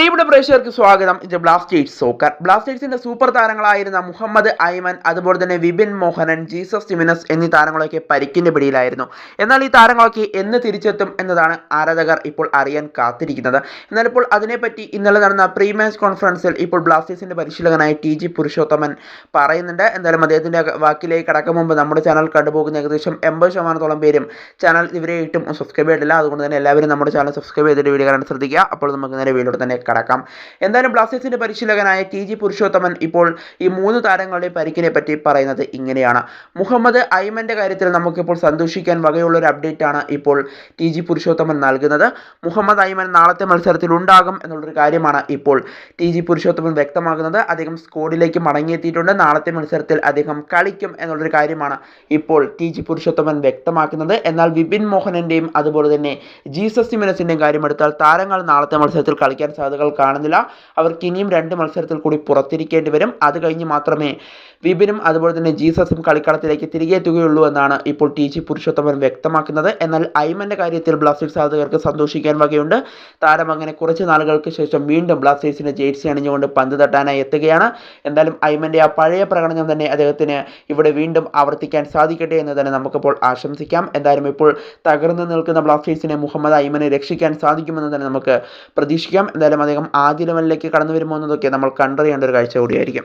പ്രിയപ്പെട്ട പ്രേക്ഷകർക്ക് സ്വാഗതം. ഇത് ബ്ലാസ്റ്റേഴ്സ് സോക്കർ. ബ്ലാസ്റ്റേഴ്സിന്റെ സൂപ്പർ താരങ്ങളായിരുന്ന മുഹമ്മദ് ഐമൻ, അതുപോലെ തന്നെ വിപിൻ മോഹനൻ, ജീസസ് ജിമിനസ് എന്നീ താരങ്ങളൊക്കെ പരിക്കിന്റെ പിടിയിലായിരുന്നു. എന്നാൽ ഈ താരങ്ങളൊക്കെ എന്ന് തിരിച്ചെത്തും എന്നതാണ് ആരാധകർ ഇപ്പോൾ അറിയാൻ കാത്തിരിക്കുന്നത്. എന്നാൽ ഇപ്പോൾ അതിനെപ്പറ്റി ഇന്നലെ നടന്ന പ്രീ മാച്ച് കോൺഫറൻസിൽ ഇപ്പോൾ ബ്ലാസ്റ്റേഴ്സിന്റെ പരിശീലകനായ ടി പുരുഷോത്തമൻ പറയുന്നുണ്ട്. എന്തായാലും അദ്ദേഹത്തിന്റെ വാക്കിലേക്ക് കടക്കും മുമ്പ് നമ്മുടെ ചാനൽ കണ്ടുപോകുന്ന ഏകദേശം 80% പേരും ചാനൽ ഇവരെ ഇട്ടും സബ്സ്ക്രൈബ് ചെയ്തിട്ടില്ല. അതുകൊണ്ട് തന്നെ എല്ലാവരും നമ്മുടെ ചാനൽ സബ്സ്ക്രൈബ് ചെയ്തിട്ട് വീഡിയോ കാണാൻ ശ്രദ്ധിക്കുക. അപ്പോൾ നമുക്ക് നേരെ വീഡിയോയിൽ തന്നെ കടക്കാം. എന്തായാലും ബ്ലാസ്റ്റേഴ്സിന്റെ പരിശീലകനായ ടി പുരുഷോത്തമൻ ഇപ്പോൾ ഈ 3 താരങ്ങളുടെ പരിക്കിനെ പറ്റി പറയുന്നത് ഇങ്ങനെയാണ്. മുഹമ്മദ് ഐമന്റെ കാര്യത്തിൽ നമുക്കിപ്പോൾ സന്തോഷിക്കാൻ വകയുള്ള ഒരു അപ്ഡേറ്റ് ആണ് ഇപ്പോൾ ടി പുരുഷോത്തമൻ നൽകുന്നത്. മുഹമ്മദ് ഐമൻ നാളത്തെ മത്സരത്തിൽ ഉണ്ടാകും എന്നുള്ളൊരു കാര്യമാണ് ഇപ്പോൾ ടി പുരുഷോത്തമൻ വ്യക്തമാക്കുന്നത്. അദ്ദേഹം സ്ക്വാഡിലേക്ക് മടങ്ങിയെത്തിയിട്ടുണ്ട്. നാളത്തെ മത്സരത്തിൽ അദ്ദേഹം കളിക്കും എന്നുള്ളൊരു കാര്യമാണ് ഇപ്പോൾ ടി പുരുഷോത്തമൻ വ്യക്തമാക്കുന്നത്. എന്നാൽ വിപിൻ മോഹനന്റെയും അതുപോലെ തന്നെ ജീസസ് ജിമിനസിന്റെയും കാര്യമെടുത്താൽ താരങ്ങൾ നാളത്തെ മത്സരത്തിൽ കളിക്കാൻ സാധ്യതകൾ കാണുന്നില്ല. അവർക്ക് ഇനിയും 2 മത്സരത്തിൽ കൂടി പുറത്തിരിക്കേണ്ടി വരും. അത് കഴിഞ്ഞ് മാത്രമേ വിപിനും അതുപോലെ തന്നെ ജീസസും കളിക്കളത്തിലേക്ക് തിരികെ എത്തുകയുള്ളൂ എന്നാണ് ഇപ്പോൾ ടി പുരുഷോത്തമൻ വ്യക്തമാക്കുന്നത്. എന്നാൽ ഐമന്റെ കാര്യത്തിൽ ബ്ലാസ്റ്റേഴ്സ് ആരാധകർക്ക് സന്തോഷിക്കാൻ വകയുണ്ട്. താരം അങ്ങനെ കുറച്ച് നാളുകൾക്ക് ശേഷം വീണ്ടും ബ്ലാസ്റ്റേഴ്സിന്റെ ജേഴ്സി അണിഞ്ഞുകൊണ്ട് പന്ത് തട്ടാനായി എത്തുകയാണ്. എന്തായാലും ഐമന്റെ ആ പഴയ പ്രകടനം തന്നെ അദ്ദേഹത്തിന് ഇവിടെ വീണ്ടും ആവർത്തിക്കാൻ സാധിക്കട്ടെ എന്ന് തന്നെ നമുക്കിപ്പോൾ ആശംസിക്കാം. എന്തായാലും ഇപ്പോൾ തകർന്നു നിൽക്കുന്ന ബ്ലാസ്റ്റേഴ്സിനെ മുഹമ്മദ് ഐമനെ രക്ഷിക്കാൻ സാധിക്കുമെന്ന് തന്നെ നമുക്ക് പ്രതീക്ഷിക്കാം. എന്തായാലും അദ്ദേഹം ആദ്യ ലെവലിലേക്ക് കടന്നു വരുമോ എന്നതൊക്കെ നമ്മൾ കണ്ടറിയേണ്ട ഒരു കാഴ്ച കൂടിയായിരിക്കും.